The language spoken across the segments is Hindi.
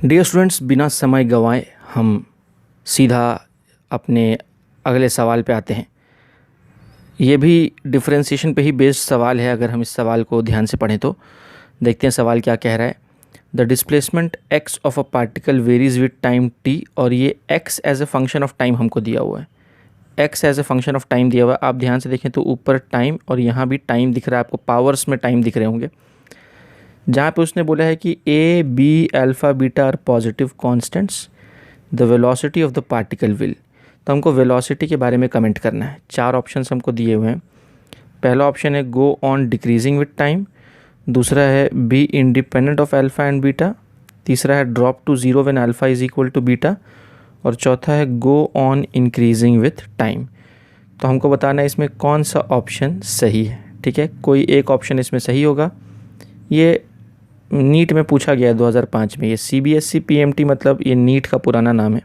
डियर स्टूडेंट्स, बिना समय गंवाए हम सीधा अपने अगले सवाल पे आते हैं। ये भी डिफरेंशिएशन पे ही बेस्ड सवाल है। अगर हम इस सवाल को ध्यान से पढ़ें तो देखते हैं सवाल क्या कह रहा है। The displacement x of a particle varies with time t, और ये x as a function of time हमको दिया हुआ है। x as a function of time दिया हुआ है। आप ध्यान से देखें तो ऊपर टाइम और यहाँ भी टाइम दिख रहा है, आपको पावर्स में टाइम दिख रहे होंगे। जहाँ पे उसने बोला है कि a, b, alpha, beta are positive constants, the velocity of the particle will. तो हमको वेलोसिटी के बारे में कमेंट करना है। 4 ऑप्शंस हमको दिए हुए हैं। पहला ऑप्शन है go on decreasing with time, दूसरा है be independent of alpha and beta, तीसरा है drop to zero when alpha is equal to beta, और चौथा है go on increasing with time. तो हमको बताना है इसमें कौन सा ऑप्शन सही है। ठीक है, कोई एक ऑप्शन इसमें सही होगा। ये नीट में पूछा गया है 2005 में। ये CBSE PMT मतलब ये नीट का पुराना नाम है,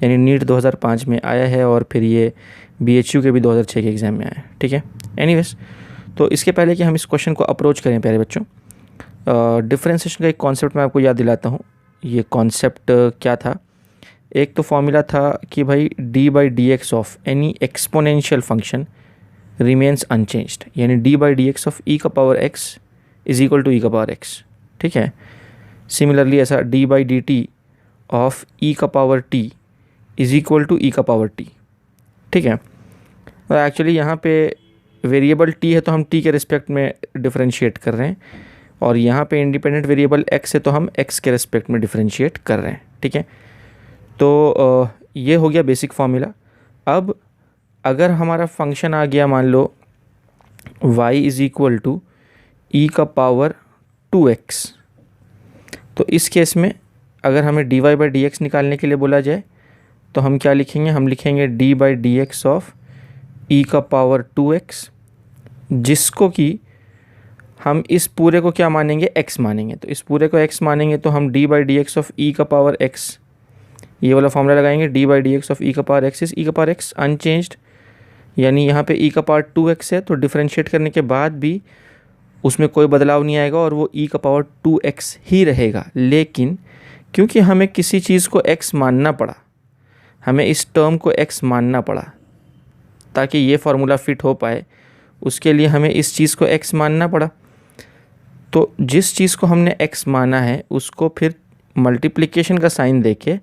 यानी नीट 2005 में आया है और फिर ये BHU के भी 2006 के एग्ज़ाम में आया है। ठीक है, एनीवेज, तो इसके पहले कि हम इस क्वेश्चन को अप्रोच करें प्यारे बच्चों, डिफरेंशिएशन का एक कॉन्सेप्ट मैं आपको याद दिलाता हूँ। ये कॉन्सेप्ट क्या था? एक तो फॉर्मूला था कि भाई d/dx of any exponential function remains unchanged, यानी d/dx ऑफ e का power x is equal to e का पावर x। ठीक है, सिमिलरली ऐसा d/dt ऑफ e का power t is equal to e का पावर t। ठीक है, और एक्चुअली यहाँ पे वेरिएबल t है तो हम t के रिस्पेक्ट में डिफरेंशिएट कर रहे हैं, और यहाँ पे इंडिपेंडेंट वेरिएबल x है तो हम x के रिस्पेक्ट में डिफरेंशिएट कर रहे हैं। ठीक है, तो ये हो गया बेसिक फार्मूला। अब अगर हमारा फंक्शन आ गया, मान लो y is equal to e का पावर 2x, तो इस केस में अगर हमें dy/dx निकालने के लिए बोला जाए तो हम क्या लिखेंगे? हम लिखेंगे d/dx ऑफ e का पावर 2x, जिसको कि हम इस पूरे को क्या मानेंगे? x मानेंगे। तो इस पूरे को x मानेंगे तो हम d/dx ऑफ e का पावर x, ये वाला फॉर्मूला लगाएंगे। d/dx ऑफ e का पावर x इज e का पावर x अनचेंज्ड, यानी यहाँ पे e का पावर 2x है तो डिफरेंशिएट करने के बाद भी उसमें कोई बदलाव नहीं आएगा और वो e का पावर 2x ही रहेगा। लेकिन क्योंकि हमें किसी चीज़ को x मानना पड़ा, हमें इस टर्म को x मानना पड़ा ताकि ये फार्मूला फिट हो पाए, उसके लिए हमें इस चीज़ को x मानना पड़ा। तो जिस चीज़ को हमने x माना है उसको फिर मल्टीप्लिकेशन का साइन देके,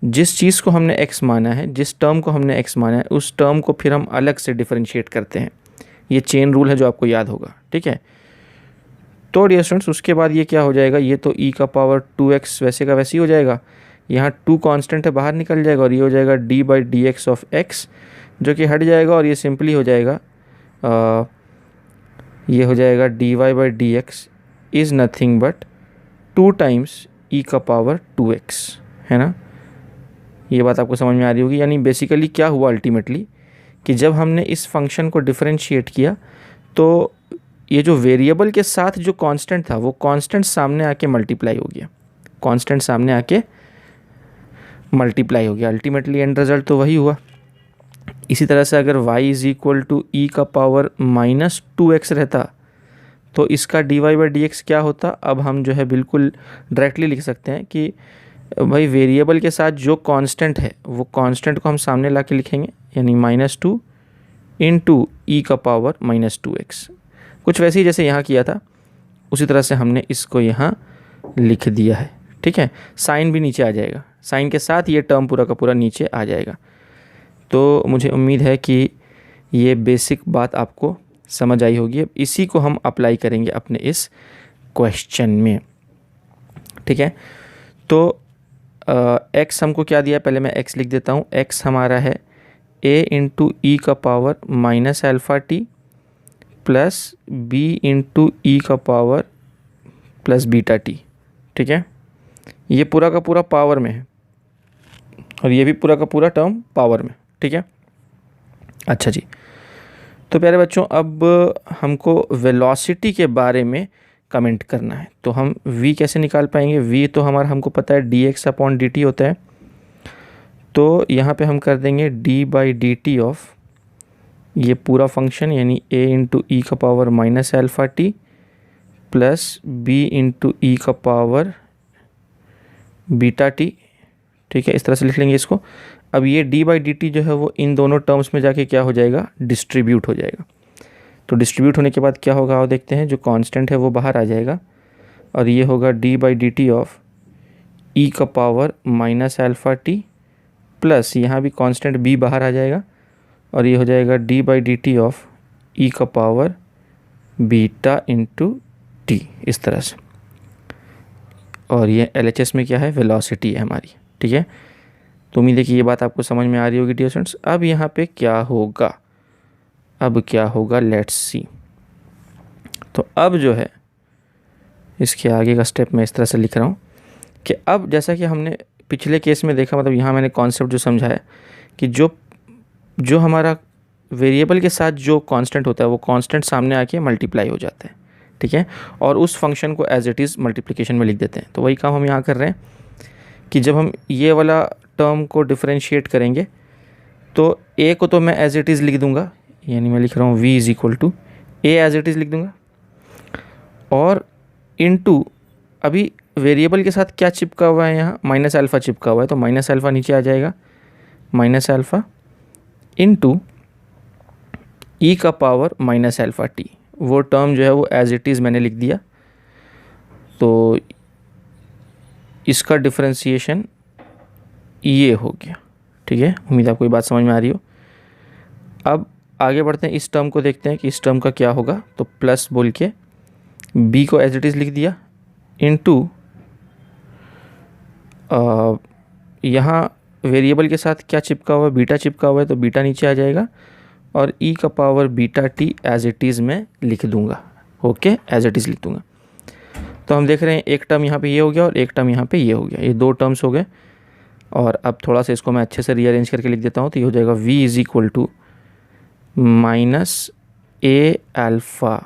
जिस चीज़ को हमने x माना है, जिस टर्म को हमने x माना है, उस टर्म को फिर हम अलग से डिफरेंशिएट करते हैं। ये चेन रूल है जो आपको याद होगा। ठीक है, तो डियर स्टूडेंट्स उसके बाद ये क्या हो जाएगा? ये तो e का पावर 2x वैसे का वैसे ही हो जाएगा। यहाँ 2 कांस्टेंट है, बाहर निकल जाएगा और ये हो जाएगा d/dx ऑफ x, जो कि हट जाएगा और ये सिंपली हो जाएगा ये हो जाएगा dy/dx is nothing but 2 times e का पावर 2x, है ना? ये बात आपको समझ में आ रही होगी। यानी बेसिकली क्या हुआ अल्टीमेटली कि जब हमने इस फंक्शन को डिफरेंशिएट किया तो ये जो वेरिएबल के साथ जो कांस्टेंट था वो कांस्टेंट सामने आके मल्टीप्लाई हो गया, कांस्टेंट सामने आके मल्टीप्लाई हो गया। अल्टीमेटली एंड रिजल्ट तो वही हुआ। इसी तरह से अगर y is equal to e का पावर -2x रहता तो इसका dy/dx क्या होता? अब हम जो है बिल्कुल डायरेक्टली लिख सकते हैं कि भाई वेरिएबल के साथ जो कांस्टेंट है वो कांस्टेंट को हम सामने ला के लिखेंगे, यानी -2 इंटू e का पावर -2x। कुछ वैसे ही जैसे यहाँ किया था उसी तरह से हमने इसको यहाँ लिख दिया है। ठीक है, साइन भी नीचे आ जाएगा, साइन के साथ ये टर्म पूरा का पूरा नीचे आ जाएगा। तो मुझे उम्मीद है कि ये बेसिक बात आपको समझ आई होगी। अब इसी को हम अप्लाई करेंगे अपने इस क्वेश्चन में। ठीक है, तो x हमको क्या दिया है? पहले मैं x लिख देता हूँ। x हमारा है a इंटू ई का power -αt plus b into e का पावर प्लस बीटा टी। ठीक है, ये पूरा का पूरा पावर में है और ये भी पूरा का पूरा टर्म पावर में। ठीक है, अच्छा जी, तो प्यारे बच्चों अब हमको वेलोसिटी के बारे में कमेंट करना है। तो हम v कैसे निकाल पाएंगे? v तो हमारा हमको पता है dx/dt होता है। तो यहाँ पे हम कर देंगे d/dt ऑफ ये पूरा फंक्शन, यानी a इंटू ई का power -αt plus b into e का पावर बीटा टी, ठीक है, इस तरह से लिख लेंगे इसको। अब ये डी बाई डी टी जो है वो इन दोनों टर्म्स में जाके क्या हो जाएगा, डिस्ट्रीब्यूट हो जाएगा। तो डिस्ट्रीब्यूट होने के बाद क्या होगा और देखते हैं, जो कांस्टेंट है वो बाहर आ जाएगा और ये होगा d by d t of e का power minus alpha t plus यहाँ भी कांस्टेंट बी बाहर आ जाएगा और ये हो जाएगा d by d t of e का पावर बीटा इंटू टी, इस तरह से। और ये LHS में क्या है, वेलोसिटी है हमारी, ठीक है। तो उम्मीद है कि ये बात आपको समझ में आ रही होगी डियर स्टूडेंट्स। अब यहाँ पे क्या होगा, अब क्या होगा, लेट्स सी। तो अब जो है इसके आगे का स्टेप मैं इस तरह से लिख रहा हूँ कि अब जैसा कि हमने पिछले केस में देखा, मतलब यहाँ मैंने कॉन्सेप्ट जो समझाया कि जो हमारा वेरिएबल के साथ जो कांस्टेंट होता है वो कांस्टेंट सामने आके मल्टीप्लाई हो जाता है, ठीक है, और उस फंक्शन को एज इट इज़ मल्टीप्लिकेशन में लिख देते हैं। तो वही काम हम यहाँ कर रहे हैं कि जब हम ये वाला टर्म को डिफरेंशिएट करेंगे तो ए को तो मैं एज इट इज़ लिख दूंगा, यानी मैं लिख रहा हूँ v is equal to a as it is लिख दूंगा, और इनटू अभी वेरिएबल के साथ क्या चिपका हुआ है, यहाँ माइनस अल्फ़ा चिपका हुआ है, तो माइनस अल्फ़ा नीचे आ जाएगा, माइनस अल्फ़ा इनटू ई का पावर माइनस अल्फ़ा टी, वो टर्म जो है वो एज इट इज़ मैंने लिख दिया। तो इसका डिफरेंशिएशन ये हो गया, ठीक है। उम्मीद आपको ये बात समझ में आ रही हो। अब आगे बढ़ते हैं, इस टर्म को देखते हैं कि इस टर्म का क्या होगा। तो प्लस बोल के b को एज इट इज़ लिख दिया इनटू यहाँ वेरिएबल के साथ क्या चिपका हुआ है, बीटा चिपका हुआ है, तो बीटा नीचे आ जाएगा और e का power beta t as it is मैं लिख दूंगा, ओके, एज इट इज़ लिख दूंगा। तो हम देख रहे हैं एक टर्म यहाँ पे ये हो गया और एक टर्म यहाँ पे ये हो गया, ये दो टर्म्स हो गए। और अब थोड़ा सा इसको मैं अच्छे से रीअरेंज करके लिख देता हूँ, तो ये हो जाएगा v is equal to minus a alpha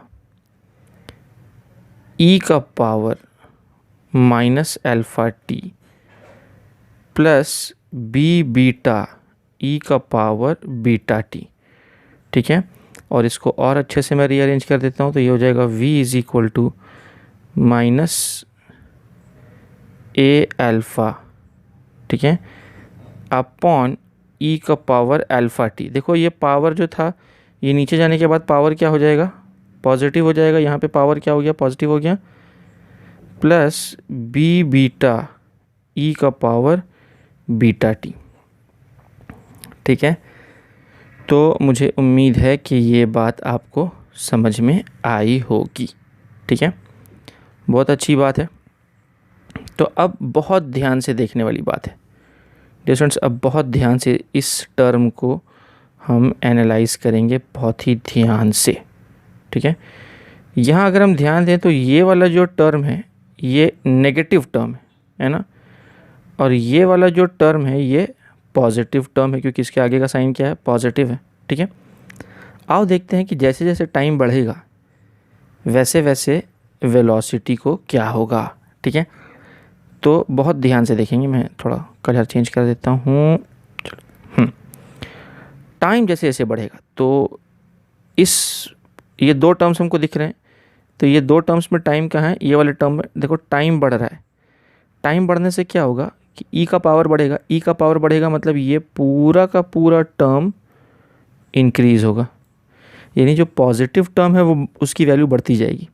e का power minus alpha t plus b beta e का पावर बीटा टी, ठीक है। और इसको और अच्छे से मैं रीअरेंज कर देता हूँ, तो ये हो जाएगा v is equal to minus a alpha, ठीक है, अपॉन ई का पावर अल्फ़ा टी। देखो ये पावर जो था ये नीचे जाने के बाद पावर क्या हो जाएगा, पॉजिटिव हो जाएगा, यहाँ पे पावर क्या हो गया, पॉजिटिव हो गया, प्लस बी बीटा ई का पावर बीटा टी, ठीक है। तो मुझे उम्मीद है कि ये बात आपको समझ में आई होगी, ठीक है, बहुत अच्छी बात है। तो अब बहुत ध्यान से देखने वाली बात है डियर स्टूडेंट्स, अब बहुत ध्यान से इस टर्म को हम एनालाइज करेंगे, बहुत ही ध्यान से, ठीक है। यहाँ अगर हम ध्यान दें तो ये वाला जो टर्म है ये नेगेटिव टर्म है ना, और ये वाला जो टर्म है ये पॉजिटिव टर्म है, क्योंकि इसके आगे का साइन क्या है, पॉजिटिव है, ठीक है। आओ देखते हैं कि जैसे जैसे टाइम बढ़ेगा वैसे वैसे वेलोसिटी को क्या होगा, ठीक है। तो बहुत ध्यान से देखेंगे, मैं थोड़ा कलर चेंज कर देता हूँ। टाइम जैसे जैसे बढ़ेगा तो ये दो टर्म्स हमको दिख रहे हैं, तो ये दो टर्म्स में टाइम कहाँ है, ये वाले टर्म में देखो टाइम बढ़ रहा है। टाइम बढ़ने से क्या होगा कि ई का पावर बढ़ेगा, ई का पावर बढ़ेगा मतलब ये पूरा का पूरा टर्म इंक्रीज होगा, यानी जो पॉजिटिव टर्म है वो उसकी वैल्यू बढ़ती जाएगी।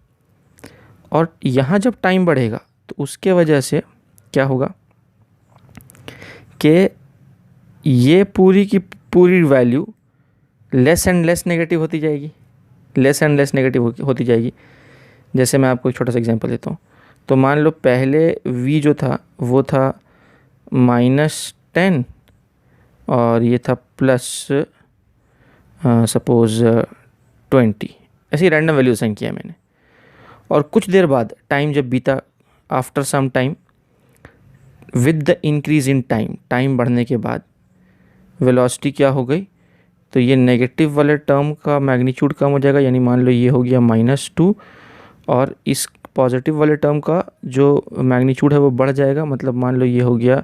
और यहाँ जब टाइम बढ़ेगा तो उसके वजह से क्या होगा कि ये पूरी की पूरी value less and less negative होती जाएगी, लेस एंड लेस नेगेटिव होती जाएगी। जैसे मैं आपको एक छोटा सा एग्जांपल देता हूँ, तो मान लो पहले v जो था वो था -10 और ये था प्लस सपोज़ 20, ऐसी रैंडम वैल्यू असाइन किया मैंने। और कुछ देर बाद टाइम जब बीता, after some time with the increase in time, time बढ़ने के बाद वेलोसिटी क्या हो गई, तो ये नेगेटिव वाले टर्म का मैग्नीट्यूड कम हो जाएगा, यानी मान लो ये हो गया -2 और इस पॉजिटिव वाले टर्म का जो मैग्नीट्यूड है वो बढ़ जाएगा, मतलब मान लो ये हो गया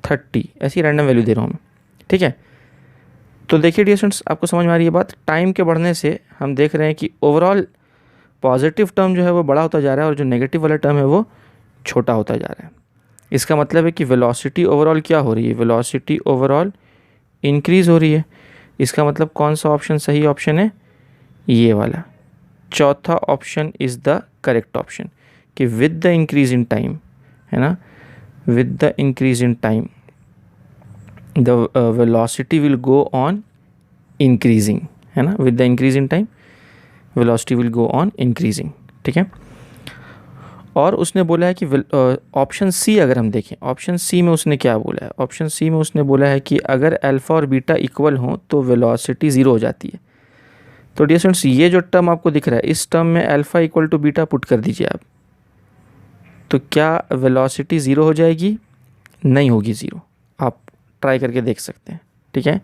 30, ऐसी रैंडम वैल्यू दे रहा हूँ मैं, ठीक है। तो देखिए डियर स्टूडेंट्स, आपको समझ में आ रही है बात, टाइम के बढ़ने से हम देख रहे हैं कि ओवरऑल पॉजिटिव टर्म जो है वो बड़ा होता जा रहा है और जो नेगेटिव वाला टर्म है वो छोटा होता जा रहा है। इसका मतलब है कि वेलोसिटी ओवरऑल क्या हो रही है, वेलोसिटी ओवरऑल इंक्रीज़ हो रही है। इसका मतलब कौन सा ऑप्शन सही ऑप्शन है, ये वाला चौथा option is the correct option, कि with the increase in time, है ना, with the increase in time the velocity will go on increasing, है ना, with the increase in time velocity will go on increasing, ठीक है। और उसने बोला है कि ऑप्शन सी अगर हम देखें, ऑप्शन सी में उसने क्या बोला है, ऑप्शन सी में उसने बोला है कि अगर अल्फ़ा और बीटा इक्वल हों तो वेलोसिटी ज़ीरो हो जाती है। तो डियर स्टूडेंट्स, ये जो टर्म आपको दिख रहा है, इस टर्म में alpha equal to beta put कर दीजिए आप, तो क्या वेलोसिटी ज़ीरो हो जाएगी, नहीं होगी ज़ीरो। आप ट्राई करके देख सकते हैं, ठीक है।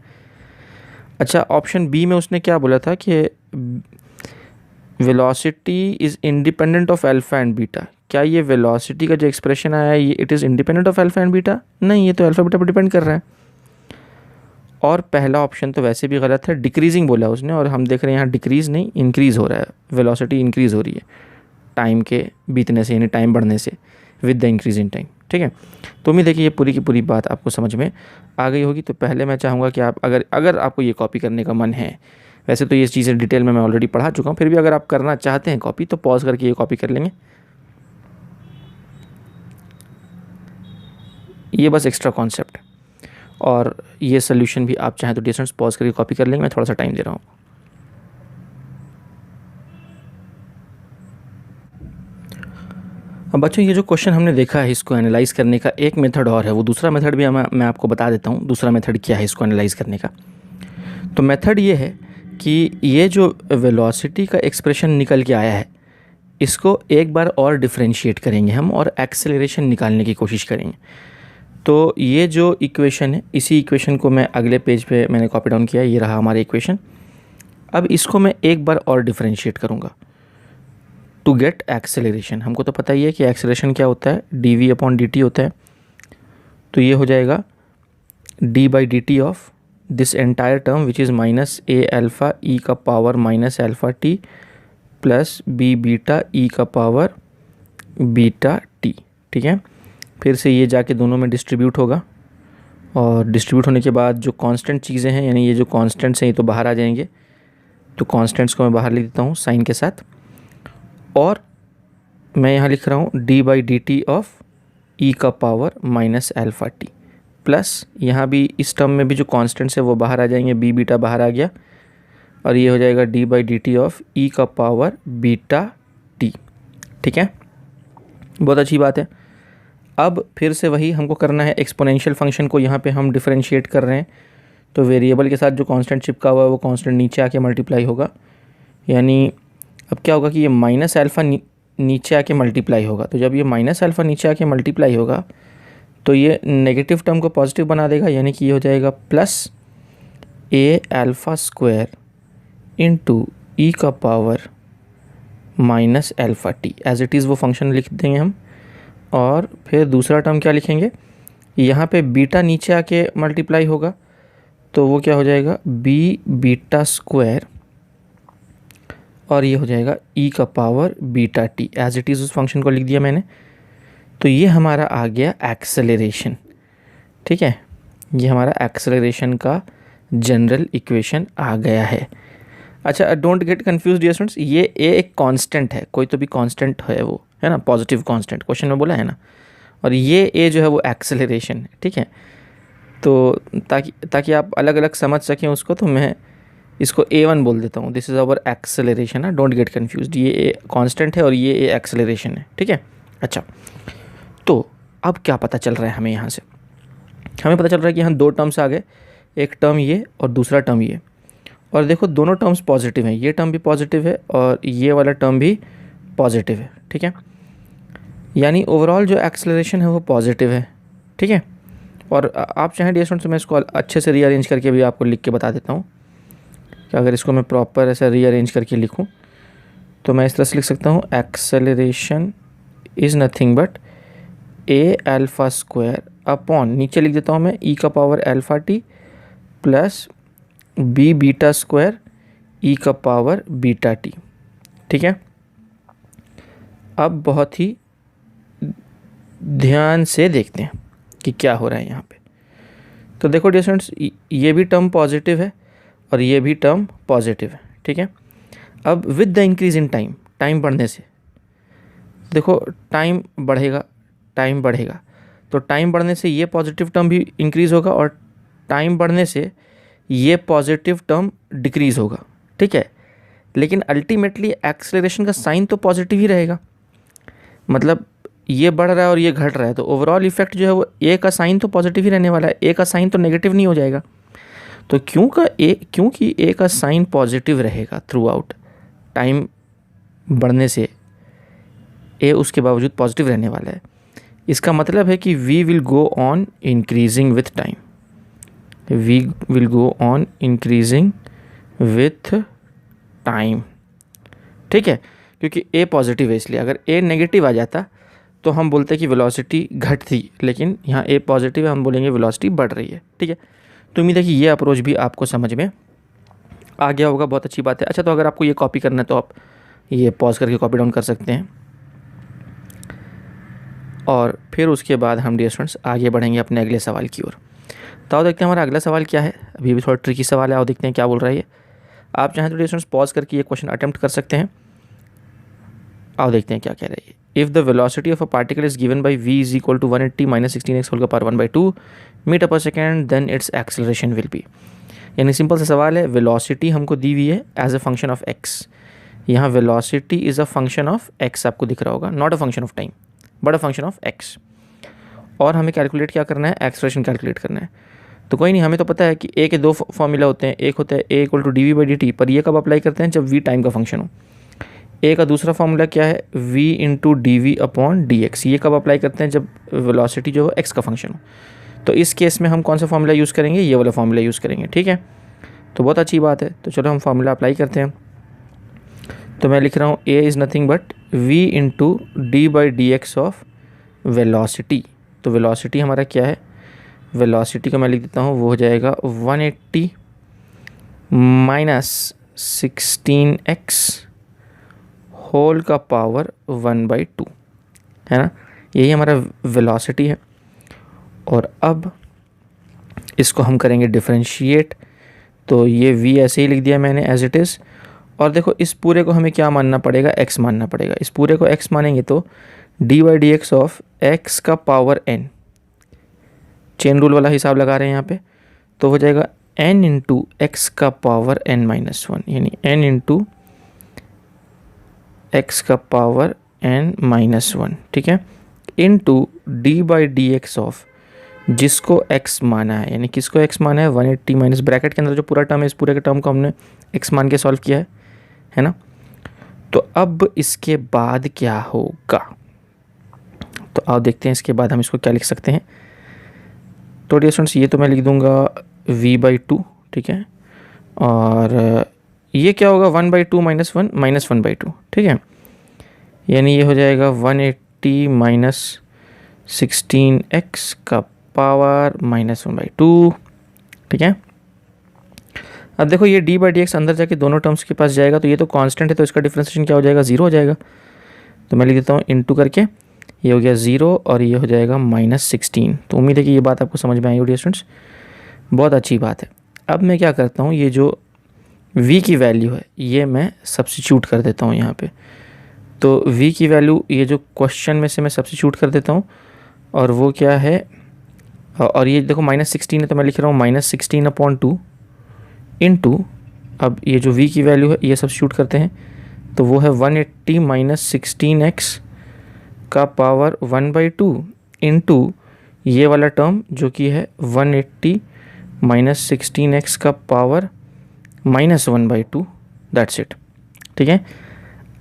अच्छा, ऑप्शन बी में उसने क्या बोला था कि velocity is independent of alpha and beta. क्या ये वेलोसिटी का जो एक्सप्रेशन आया है ये it is independent of alpha and beta, नहीं, ये तो अल्फ़ा बीटा पर डिपेंड कर रहा है। और पहला ऑप्शन तो वैसे भी गलत है, डिक्रीजिंग बोला उसने, और हम देख रहे हैं यहाँ डिक्रीज़ नहीं इंक्रीज़ हो रहा है, वेलोसिटी इंक्रीज़ हो रही है टाइम के बीतने से, यानी टाइम बढ़ने से, with the increase in time, ठीक है। तो उम्मीद है कि ये पूरी की पूरी बात आपको समझ में आ गई होगी। तो पहले मैं चाहूँगा कि आप अगर आपको ये कॉपी करने का मन है, वैसे तो ये चीज़ें डिटेल में मैं ऑलरेडी पढ़ा चुका हूँ, फिर भी अगर आप करना चाहते हैं कॉपी तो पॉज करके ये कॉपी कर लेंगे। ये बस एक्स्ट्रा कॉन्सेप्ट है, और ये सोल्यूशन भी आप चाहें तो डिस्टेंस पॉज करके कॉपी कर लेंगे। मैं थोड़ा सा टाइम दे रहा हूँ। अब बच्चों, ये जो क्वेश्चन हमने देखा है, इसको एनालाइज़ करने का एक मेथड और है, वो दूसरा मेथड भी मैं आपको बता देता हूँ। दूसरा मेथड क्या है इसको एनालाइज़ करने का? तो मेथड ये है कि ये जो वेलोसिटी का एक्सप्रेशन निकल के आया है, इसको एक बार और डिफरेंशिएट करेंगे हम, और एक्सेलरेशन निकालने की कोशिश करेंगे। तो ये जो इक्वेशन है, इसी इक्वेशन को मैं अगले पेज पे मैंने कॉपी डाउन किया है, ये रहा हमारा इक्वेशन। अब इसको मैं एक बार और डिफरेंशिएट करूँगा टू गेट एक्सेलरेशन। हमको तो पता ही है कि एक्सेलरेशन क्या होता है, dv/dt होता है। तो ये हो जाएगा d/dt of this entire term which is minus a alpha e का power minus alpha t plus b beta e का पावर बीटा t, ठीक है। फिर से ये जाके दोनों में डिस्ट्रीब्यूट होगा, और डिस्ट्रीब्यूट होने के बाद जो कांस्टेंट चीज़ें हैं, यानी ये जो कांस्टेंट्स हैं ये तो बाहर आ जाएंगे। तो कांस्टेंट्स को मैं बाहर लिख देता हूँ साइन के साथ, और मैं यहाँ लिख रहा हूँ d/dt ऑफ e का power minus alpha t plus, यहाँ भी इस टर्म में भी जो कांस्टेंट्स है वो बाहर आ जाएंगे, b बीटा बाहर आ गया, और ये हो जाएगा d/dt ऑफ e का पावर बीटा t, ठीक है। बहुत अच्छी बात है। अब फिर से वही हमको करना है, एक्सपोनेंशियल फंक्शन को यहाँ पे हम डिफरेंशिएट कर रहे हैं। तो वेरिएबल के साथ जो कांस्टेंट चिपका हुआ है वो कांस्टेंट नीचे आके मल्टीप्लाई होगा, यानी अब क्या होगा कि ये माइनस अल्फ़ा नीचे आके मल्टीप्लाई होगा। तो जब ये माइनस अल्फ़ा नीचे आके मल्टीप्लाई होगा तो ये नेगेटिव टर्म को पॉजिटिव बना देगा, यानी कि ये हो जाएगा plus a alpha square into e का power minus alpha t, as it is वो फंक्शन लिख देंगे हम। और फिर दूसरा टर्म क्या लिखेंगे, यहाँ पे बीटा नीचे आके मल्टीप्लाई होगा, तो वो क्या हो जाएगा b बीटा स्क्वायर, और ये हो जाएगा e का power beta t, as it is उस फंक्शन को लिख दिया मैंने। तो ये हमारा आ गया एक्सेलरेशन, ठीक है। ये हमारा एक्सेलरेशन का जनरल इक्वेशन आ गया है। अच्छा, don't get confuse dear students, ये a एक कांस्टेंट है, कोई तो भी कांस्टेंट है वो, है ना, पॉजिटिव कांस्टेंट क्वेश्चन में बोला है ना, और ये a जो है वो एक्सेलरेशन है, ठीक है। तो ताकि आप अलग अलग समझ सकें उसको, तो मैं इसको a1 बोल देता हूँ, दिस इज़ आवर एक्सेलरेशन है, डोंट गेट कन्फ्यूज। ये a कांस्टेंट है और ये a एक्सेलरेशन है, ठीक है। अच्छा, तो अब क्या पता चल रहा है हमें यहाँ से? हमें पता चल रहा है कि यहाँ दो टर्म्स आ गए, एक टर्म ये और दूसरा टर्म ये, और देखो दोनों टर्म्स पॉजिटिव हैं, ये टर्म भी पॉजिटिव है और ये वाला टर्म भी पॉजिटिव है, ठीक है। यानी ओवरऑल जो एक्सेलरेशन है वो पॉजिटिव है, ठीक है। और आप चाहें डियर स्टूडेंट्स, मैं इसको अच्छे से रीअरेंज करके भी आपको लिख के बता देता हूँ कि अगर इसको मैं प्रॉपर ऐसा रीअरेंज करके लिखूँ तो मैं इस तरह से लिख सकता हूँ, acceleration is nothing but a alpha square upon, नीचे लिख देता हूँ मैं e का power alpha t plus b beta square e का पावर बीटा t, ठीक है। अब बहुत ही ध्यान से देखते हैं कि क्या हो रहा है यहाँ पे। तो देखो डियर स्टूडेंट्स, ये भी टर्म पॉजिटिव है और ये भी टर्म पॉजिटिव है, ठीक है। अब with the increase in time, time बढ़ने से देखो टाइम बढ़ेगा, टाइम बढ़ेगा, तो टाइम बढ़ने से ये पॉजिटिव टर्म भी इंक्रीज़ होगा और टाइम बढ़ने से ये पॉजिटिव टर्म डिक्रीज़ होगा, ठीक है। लेकिन अल्टीमेटली एक्सेलरेशन का साइन तो पॉजिटिव ही रहेगा, मतलब ये बढ़ रहा है और ये घट रहा है, तो ओवरऑल इफेक्ट जो है वो ए का साइन तो पॉजिटिव ही रहने वाला है, ए का साइन तो नेगेटिव नहीं हो जाएगा। तो क्योंकि ए का साइन पॉजिटिव रहेगा थ्रू आउट, टाइम बढ़ने से ए उसके बावजूद पॉजिटिव रहने वाला है, इसका मतलब है कि we will go on increasing with time, we will go on increasing with time, ठीक है। क्योंकि ए पॉजिटिव है, इसलिए अगर ए नेगेटिव आ जाता तो हम बोलते कि वेलोसिटी घट थी, लेकिन यहाँ ए पॉजिटिव है, हम बोलेंगे वेलोसिटी बढ़ रही है, ठीक है। तो उम्मीद है कि ये अप्रोच भी आपको समझ में आ गया होगा, बहुत अच्छी बात है। अच्छा, तो अगर आपको ये कॉपी करना है तो आप ये पॉज करके कॉपी डाउन कर सकते हैं और फिर उसके बाद हम डियर स्टूडेंट्स आगे बढ़ेंगे अपने अगले सवाल की ओर। तो आओ देखते हैं हमारा अगला सवाल क्या है। अभी भी थोड़ा ट्रिकी सवाल है, आओ देखते हैं क्या बोल रहा है ये। आप चाहें तो डियर स्टूडेंट्स पॉज करके ये क्वेश्चन अटेम्प्ट कर सकते हैं। आओ देखते हैं क्या कह रही है। If the velocity of a particle is given by v is equal to 180 minus 16x whole का पावर 1/2 मीटर पर second, then its acceleration will be. यानी सिंपल सा सवाल है, वेलोसिटी हमको दी हुई है as a function of x। यहाँ velocity is a function of x आपको दिख रहा होगा, not a function of time but a function of x। और हमें कैलकुलेट क्या करना है, एक्सेलरेशन कैलकुलेट करना है। तो कोई नहीं, हमें तो पता है कि a के दो फॉर्मूला होते हैं, एक होता है a इक्वल टू dv/dt, पर ये कब अप्लाई करते हैं, जब v टाइम का फंक्शन हो। a का दूसरा फार्मूला क्या है, v इंटू dv/dx, ये कब अप्लाई करते हैं, जब वेलोसिटी जो है x का फंक्शन हो। तो इस केस में हम कौन सा फार्मूला यूज़ करेंगे, ये वाला फार्मूला यूज़ करेंगे, ठीक है। तो बहुत अच्छी बात है, तो चलो हम फार्मूला अप्लाई करते हैं। तो मैं लिख रहा हूँ a is nothing but v into d/dx of velocity. तो वेलोसिटी हमारा क्या है, वेलोसिटी का मैं लिख देता हूँ, वो हो जाएगा 180 माइनस 16x होल का पावर 1/2, है ना। यही हमारा वेलोसिटी है। और अब इसको हम करेंगे डिफरेंशिएट। तो ये v ऐसे ही लिख दिया मैंने एज इट इज़। और देखो इस पूरे को हमें क्या मानना पड़ेगा, x मानना पड़ेगा। इस पूरे को x मानेंगे तो d/dx ऑफ x का पावर n, चेन रूल वाला हिसाब लगा रहे हैं यहाँ पे, तो हो जाएगा n इंटू एक्स का पावर n-1, यानी n इंटू एक्स का पावर n-1, ठीक है, इंटू d/dx ऑफ जिसको x माना है, यानी किसको x माना है, 180 माइनस ब्रैकेट के अंदर जो पूरा टर्म है, इस पूरे के टर्म को हमने x मान के सॉल्व किया है ना। तो अब इसके बाद क्या होगा, तो आओ देखते हैं इसके बाद हम इसको क्या लिख सकते हैं। तो डियर स्टूडेंट्स, ये तो मैं लिख दूंगा v/2, ठीक है, और ये क्या होगा 1/2 माइनस 1/2, ठीक है, यानी ये हो जाएगा 180 माइनस 16x का पावर -1/2, ठीक है। अब देखो ये d/dx अंदर जाके दोनों टर्म्स के पास जाएगा, तो ये तो कांस्टेंट है, तो इसका डिफरेंशिएशन क्या हो जाएगा, 0 हो जाएगा। तो मैं लिख देता हूँ इंटू करके, ये हो गया 0 और ये हो जाएगा -16। तो उम्मीद है कि ये बात आपको समझ में आई होगी स्टूडेंट्स, बहुत अच्छी बात है। अब मैं क्या करता हूँ, ये जो v की वैल्यू है ये मैं सब्स्टिट्यूट कर देता हूँ यहाँ पे। तो v की वैल्यू ये जो क्वेश्चन में से मैं सब्स्टिट्यूट कर देता हूँ, और वो क्या है, और ये देखो -16 है, तो मैं लिख रहा हूँ -16/2 इंटू, अब ये जो v की वैल्यू है ये सब्स्टिट्यूट करते हैं, तो वो है 180 माइनस 16x का पावर 1/2 इंटू ये वाला टर्म जो कि है 180 माइनस 16x का पावर -1/2, दैट्स इट, ठीक है।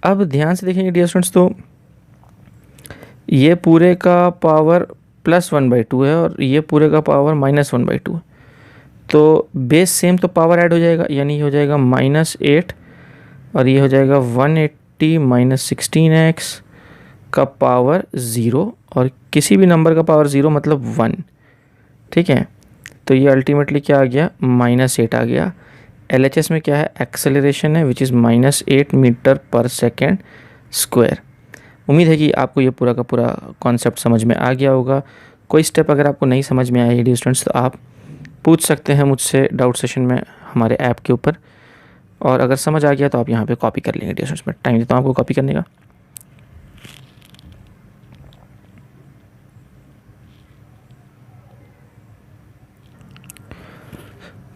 अब ध्यान से देखेंगे डियर स्टूडेंट्स, तो ये पूरे का पावर +1/2 है और ये पूरे का पावर -1/2 है, तो बेस सेम, तो पावर ऐड हो जाएगा, यानी ये हो जाएगा -8 और ये हो जाएगा 180 माइनस 16x का पावर 0, और किसी भी नंबर का पावर 0 मतलब 1, ठीक है। तो ये अल्टीमेटली क्या आ गया, -8 आ गया। LHS में क्या है, एक्सेलरेशन है, विच इज़ -8 मीटर पर सेकेंड स्क्वायर। उम्मीद है कि आपको ये पूरा का पूरा कॉन्सेप्ट समझ में आ गया होगा। कोई स्टेप अगर आपको नहीं समझ में आया डियर स्टूडेंट्स तो आप पूछ सकते हैं मुझसे डाउट सेशन में हमारे ऐप के ऊपर, और अगर समझ आ गया तो आप यहाँ पे कॉपी कर लेंगे डियर स्टूडेंट्स। मैं टाइम देता हूँ आपको कॉपी करने का।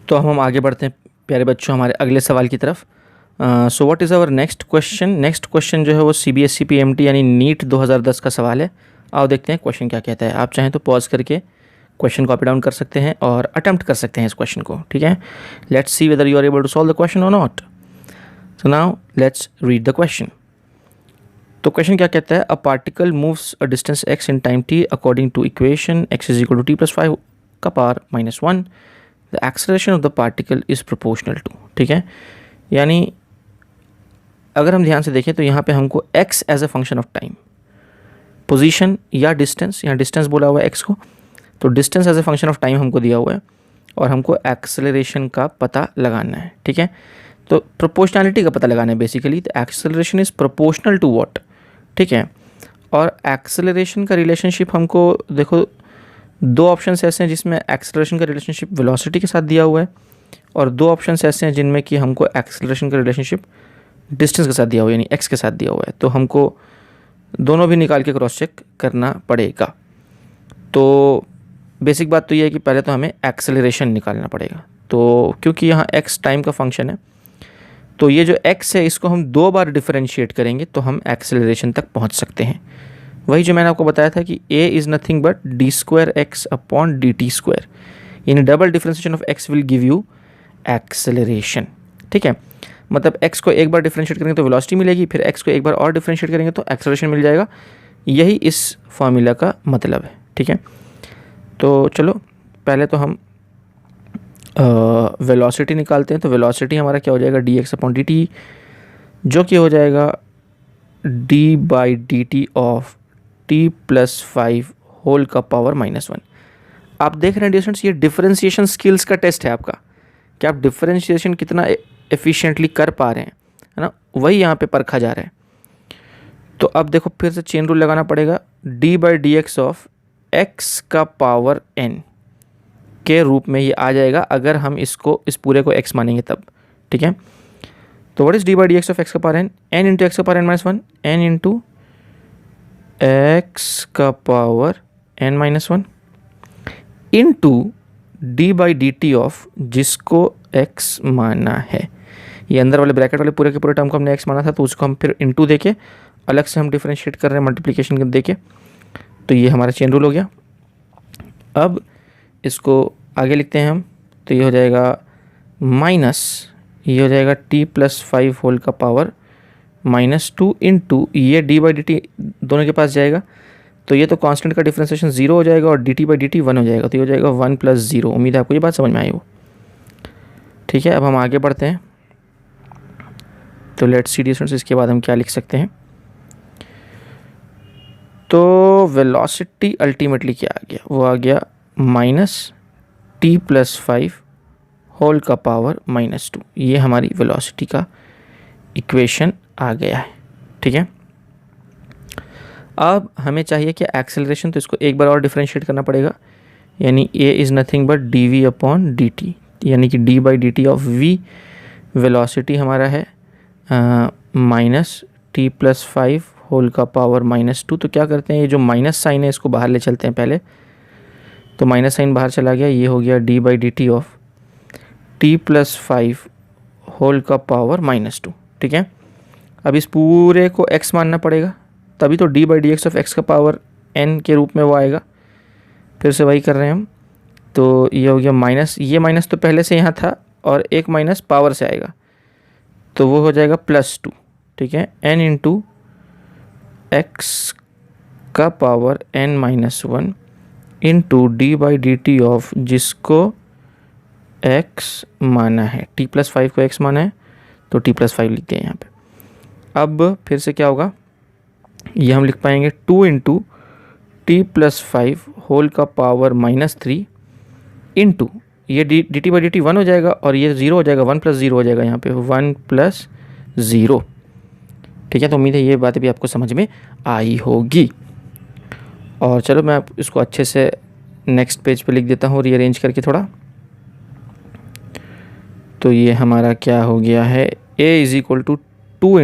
तो हम आगे बढ़ते हैं प्यारे बच्चों हमारे अगले सवाल की तरफ। So what is our next question. Next question जो है वो CBSE PMT यानी नीट 2010 का सवाल है। आओ देखते हैं क्वेश्चन क्या कहता है। आप चाहें तो पॉज करके क्वेश्चन कॉपी डाउन कर सकते हैं और अटेम्प्ट कर सकते हैं इस क्वेश्चन को, ठीक है। Let's see whether you are able to solve the question और not. So now let's read the question. तो क्वेश्चन क्या कहता है, a particle moves a distance x in time t according to equation x is equal to t+5 का power -1, the acceleration of the particle is proportional to, ठीक है। यानी अगर हम ध्यान से देखें तो यहाँ पे हमको x as a function of time, position या डिस्टेंस, यहाँ डिस्टेंस बोला हुआ है x को, तो distance as a function of time हमको दिया हुआ है और हमको एक्सेलरेशन का पता लगाना है, ठीक है। तो प्रोपोर्शनैलिटी का पता लगाना है बेसिकली। तो acceleration is proportional to what, ठीक है। और एक्सेलरेशन का रिलेशनशिप हमको देखो, दो ऑप्शंस ऐसे हैं जिसमें एक्सेलरेशन का रिलेशनशिप वेलोसिटी के साथ दिया हुआ है, और दो ऑप्शंस ऐसे हैं जिनमें कि हमको एक्सेलरेशन का रिलेशनशिप डिस्टेंस के साथ दिया हुआ है, यानी एक्स के साथ दिया हुआ है। तो हमको दोनों भी निकाल के क्रॉस चेक करना पड़ेगा। तो बेसिक बात तो ये है कि पहले तो हमें एक्सेलरेशन निकालना पड़ेगा। तो क्योंकि यहाँ एक्स टाइम का फंक्शन है, तो ये जो एक्स है इसको हम दो बार डिफरेंशिएट करेंगे तो हम एक्सेलरेशन तक पहुँच सकते हैं। वही जो मैंने आपको बताया था कि a is nothing but d² upon dt², यानी double differentiation of x will give you acceleration, ठीक है। मतलब x को एक बार डिफरेंशिएट करेंगे तो वेलोसिटी मिलेगी, फिर x को एक बार और डिफरेंशिएट करेंगे तो एक्सेलरेशन मिल जाएगा। यही इस फॉर्मूला का मतलब है, ठीक है। तो चलो पहले तो हम वेलोसिटी निकालते हैं। तो वेलोसिटी हमारा क्या हो जाएगा, dx अपॉन dt, जो कि हो जाएगा d/dt ऑफ t+5 होल का पावर -1। आप देख रहे हैं डियर स्टूडेंट्स, ये डिफरेंशिएशन स्किल्स का टेस्ट है आपका, कि आप डिफरेंशिएशन कितना एफिशिएंटली कर पा रहे हैं, है ना, वही यहाँ पे परखा जा रहा है। तो अब देखो फिर से चेन रूल लगाना पड़ेगा। d/dx ऑफ x का पावर n के रूप में ये आ जाएगा अगर हम इसको इस पूरे को x मानेंगे तब, ठीक है। तो what is d/dx of x का power n, n into x का power n-1, n into x का power n-1 into d/dt of जिसको x माना है। ये अंदर वाले ब्रैकेट वाले पूरे के पूरे टर्म को हमने x माना था, तो उसको हम फिर इंटू देके अलग से हम डिफरेंशिएट कर रहे हैं मल्टीप्लिकेशन देके। तो ये हमारा चेन रूल हो गया। अब इसको आगे लिखते हैं हम, तो ये हो जाएगा माइनस, ये हो जाएगा t+5 होल का पावर -2 इंटू ये d/dt दोनों के पास जाएगा, तो ये तो कांस्टेंट का डिफरेंशिएशन 0 हो जाएगा और dt/dt 1 हो जाएगा, तो ये हो जाएगा 1 + 0। उम्मीद है आपको ये बात समझ में आई हो, ठीक है। अब हम आगे बढ़ते हैं। तो लेट्स सी डियर स्टूडेंट्स, इसके बाद हम क्या लिख सकते हैं। तो वेलोसिटी अल्टीमेटली क्या आ गया, वो आ गया -t+5 होल का पावर -2। ये हमारी वेलोसिटी का इक्वेशन आ गया है, ठीक है। अब हमें चाहिए कि एक्सेलरेशन, तो इसको एक बार और डिफरेंशिएट करना पड़ेगा, यानी a is nothing but dv upon dt, यानी कि d/dt ऑफ v वेलोसिटी हमारा है -t+5 होल का पावर -2। तो क्या करते हैं, ये जो माइनस साइन है इसको बाहर ले चलते हैं पहले। तो माइनस साइन बाहर चला गया, ये हो गया d/dt ऑफ t+5 होल का पावर -2, ठीक है। अब इस पूरे को x मानना पड़ेगा, तभी तो d/dx ऑफ x का पावर n के रूप में वो आएगा। फिर से वही कर रहे हैं हम। तो ये हो गया माइनस, ये माइनस तो पहले से यहाँ था और एक माइनस पावर से आएगा, तो वो हो जाएगा +2, ठीक है। n इंटू एक्स का power n-1 into d/dt of जिसको x माना है, t+5 को x माना है तो t+5 लिखते हैं यहाँ पे। अब फिर से क्या होगा, ये हम लिख पाएंगे 2 इंटू t+5 होल का पावर -3 इंटू ये dt/dt 1 हो जाएगा और ये 0 हो जाएगा, 1 + 0 हो जाएगा यहाँ पे, 1 + 0, ठीक है, तो उम्मीद है ये बातें भी आपको समझ में आई होगी। और चलो मैं इसको अच्छे से नेक्स्ट पेज पे लिख देता हूँ रीअरेंज करके थोड़ा। तो ये हमारा क्या हो गया है, a is equal to 2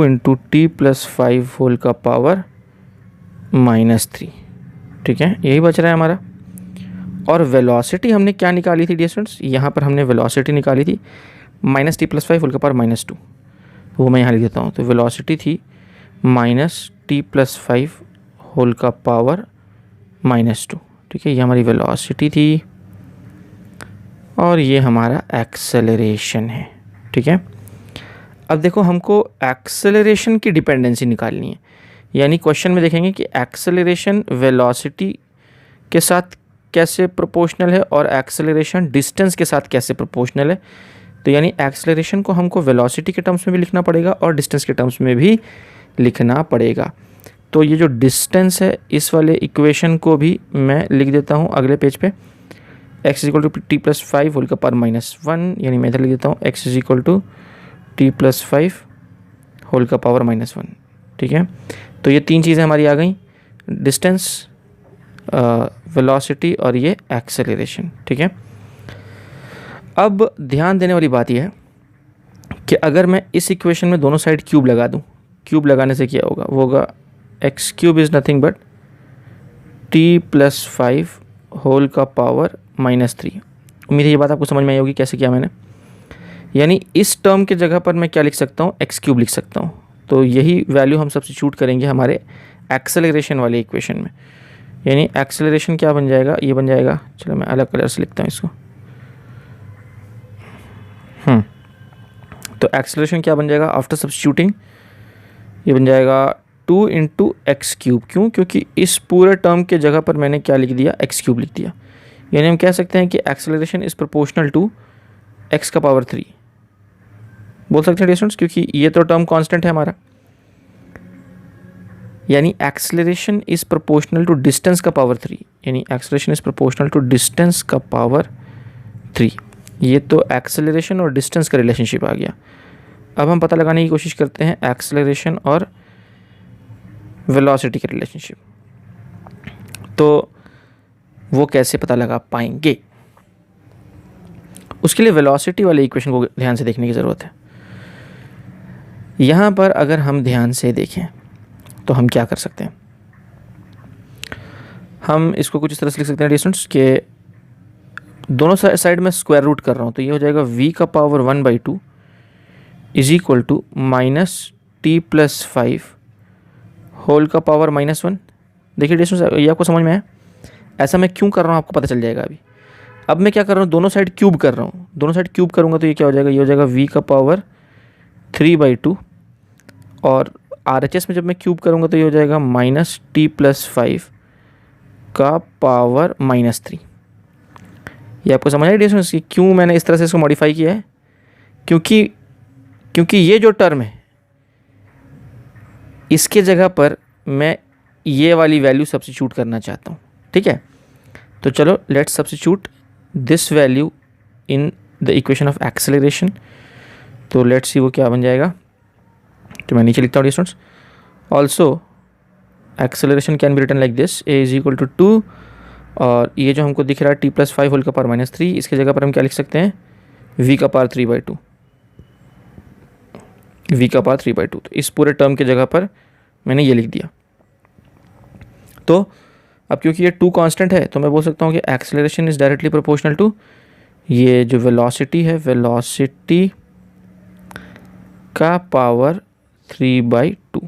into t plus 5 whole का पावर -3। ठीक है, यही बच रहा है हमारा। और वेलोसिटी हमने क्या निकाली थी डियर स्टूडेंट्स, यहाँ पर हमने वेलोसिटी निकाली थी -t + 5 होल का पावर -2, वो मैं यहाँ लिख देता हूँ। तो वेलोसिटी थी -t + 5 होल का पावर -2। ठीक है, ये हमारी वेलोसिटी थी और ये हमारा एक्सेलरेशन है। ठीक है, अब देखो हमको एक्सेलरेशन की डिपेंडेंसी निकालनी है, यानी क्वेश्चन में देखेंगे कि एक्सेलरेशन वेलोसिटी के साथ कैसे प्रोपोर्शनल है और एक्सेलरेशन डिस्टेंस के साथ कैसे प्रोपोर्शनल है। तो यानी एक्सेलरेशन को हमको वेलोसिटी के टर्म्स में भी लिखना पड़ेगा और डिस्टेंस के टर्म्स में भी लिखना पड़ेगा। तो ये जो डिस्टेंस है इस वाले इक्वेशन को भी मैं लिख देता हूँ अगले पेज पे, x equal to t plus 5 whole का पावर -1, यानी मैं इधर लिख देता हूँ x equal to t plus 5 whole का पावर -1। ठीक है, तो ये तीन चीज़ें हमारी आ गई, डिस्टेंस, वेलोसिटी और ये एक्सेलरेशन। ठीक है, अब ध्यान देने वाली बात यह है कि अगर मैं इस इक्वेशन में दोनों साइड क्यूब लगा दूं, क्यूब लगाने से क्या होगा, वो होगा x cube is nothing but t plus 5 whole का पावर -3। उम्मीद है ये बात आपको समझ में आई होगी कैसे किया मैंने। यानी इस टर्म के जगह पर मैं क्या लिख सकता हूँ, एक्स क्यूब लिख सकता हूँ। तो यही वैल्यू हम सब्स्टिट्यूट करेंगे हमारे एक्सेलरेशन वाले इक्वेशन में। यानी एक्सेलरेशन क्या बन जाएगा, ये बन जाएगा, चलो मैं अलग कलर से लिखता हूँ इसको। तो एक्सेलरेशन क्या बन जाएगा आफ्टर सब्स्टिट्यूटिंग, ये बन जाएगा 2 इंटू एक्स क्यूब। क्यों, क्योंकि इस पूरे टर्म के जगह पर मैंने क्या लिख दिया, एक्स क्यूब लिख दिया। यानी हम कह सकते हैं कि acceleration is proportional to x का पावर 3 बोल सकते हैं डियर स्टूडेंट्स, क्योंकि ये तो टर्म कांस्टेंट है हमारा। यानी acceleration is proportional to distance का पावर 3, यानी acceleration is proportional to distance का पावर 3। ये तो एक्सेलरेशन और डिस्टेंस का रिलेशनशिप आ गया। अब हम पता लगाने की कोशिश करते हैं एक्सेलरेशन और वेलोसिटी का रिलेशनशिप। तो वो कैसे पता लगा पाएंगे, उसके लिए वेलोसिटी वाले इक्वेशन को ध्यान से देखने की ज़रूरत है। यहाँ पर अगर हम ध्यान से देखें तो हम क्या कर सकते हैं, हम इसको कुछ इस तरह से लिख सकते हैं डिस्टेंस के दोनों साइड में स्क्वायर रूट कर रहा हूँ। तो ये हो जाएगा v का power 1/2 is equal to -t + 5 whole का पावर -1। देखिए डिस्टेंस, ये आपको समझ में आया। ऐसा मैं क्यों कर रहा हूँ आपको पता चल जाएगा अभी। अब मैं क्या कर रहा हूँ, दोनों साइड क्यूब कर रहा हूँ। दोनों साइड क्यूब करूँगा तो ये क्या हो जाएगा, ये हो जाएगा v का पावर 3/2 और RHS में जब मैं क्यूब करूँगा तो ये हो जाएगा -t + 5 का पावर -3। ये आपको समझ आया डिस्टेंस, क्यों मैंने इस तरह से इसको मॉडिफाई किया है, क्योंकि ये जो टर्म है इसके जगह पर मैं ये वाली वैल्यू सब्स्टिट्यूट करना चाहता हूँ। ठीक है, तो चलो let's substitute this value in the equation of acceleration. तो लेट्स सी वो क्या बन जाएगा। तो मैं नीचे लिखता हूँ distance, also acceleration can be written like this, a is equal to 2 और ये जो हमको दिख रहा है t + 5 होल का पावर -3, इसके जगह पर हम क्या लिख सकते हैं, v का पावर 3/2, v का पावर 3/2। तो इस पूरे टर्म के जगह पर मैंने ये लिख दिया। तो अब क्योंकि ये 2 कांस्टेंट है तो मैं बोल सकता हूँ कि acceleration is directly proportional to ये जो वेलोसिटी है, वेलोसिटी का पावर 3/2।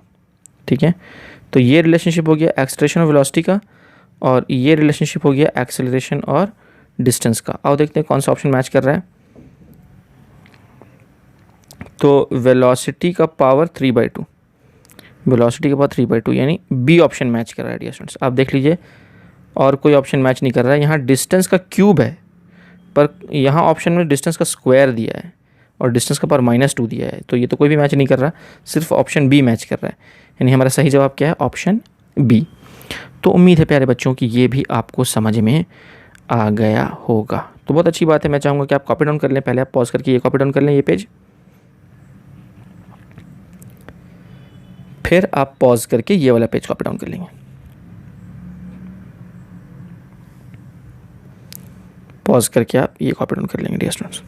ठीक है, तो ये रिलेशनशिप हो गया एक्सेलरेशन और वेलोसिटी का, और ये रिलेशनशिप हो गया एक्सेलरेशन और डिस्टेंस का। आओ देखते हैं कौन सा ऑप्शन मैच कर रहा है। तो वेलोसिटी का पावर 3/2, वेलोसिटी का पावर 3/2 यानी बी ऑप्शन मैच कर रहा है डियर स्टूडेंट्स। आप देख लीजिए और कोई ऑप्शन मैच नहीं कर रहा है। यहाँ डिस्टेंस का क्यूब है पर यहाँ ऑप्शन में डिस्टेंस का स्क्वायर दिया है और डिस्टेंस का पावर -2 दिया है, तो ये तो कोई भी मैच नहीं कर रहा, सिर्फ ऑप्शन बी मैच कर रहा है। यानी हमारा सही जवाब क्या है, ऑप्शन बी। तो उम्मीद है प्यारे बच्चों कि ये भी आपको समझ में आ गया होगा। तो बहुत अच्छी बात है, मैं चाहूँगा कि आप कॉपी डाउन कर लें। पहले आप पॉज करके ये कॉपी डाउन कर लें ये पेज। फिर आप पॉज करके ये वाला पेज कॉपी डाउन कर लेंगे। पॉज करके आप ये कॉपी डाउन कर लेंगे डियर स्टूडेंट्स।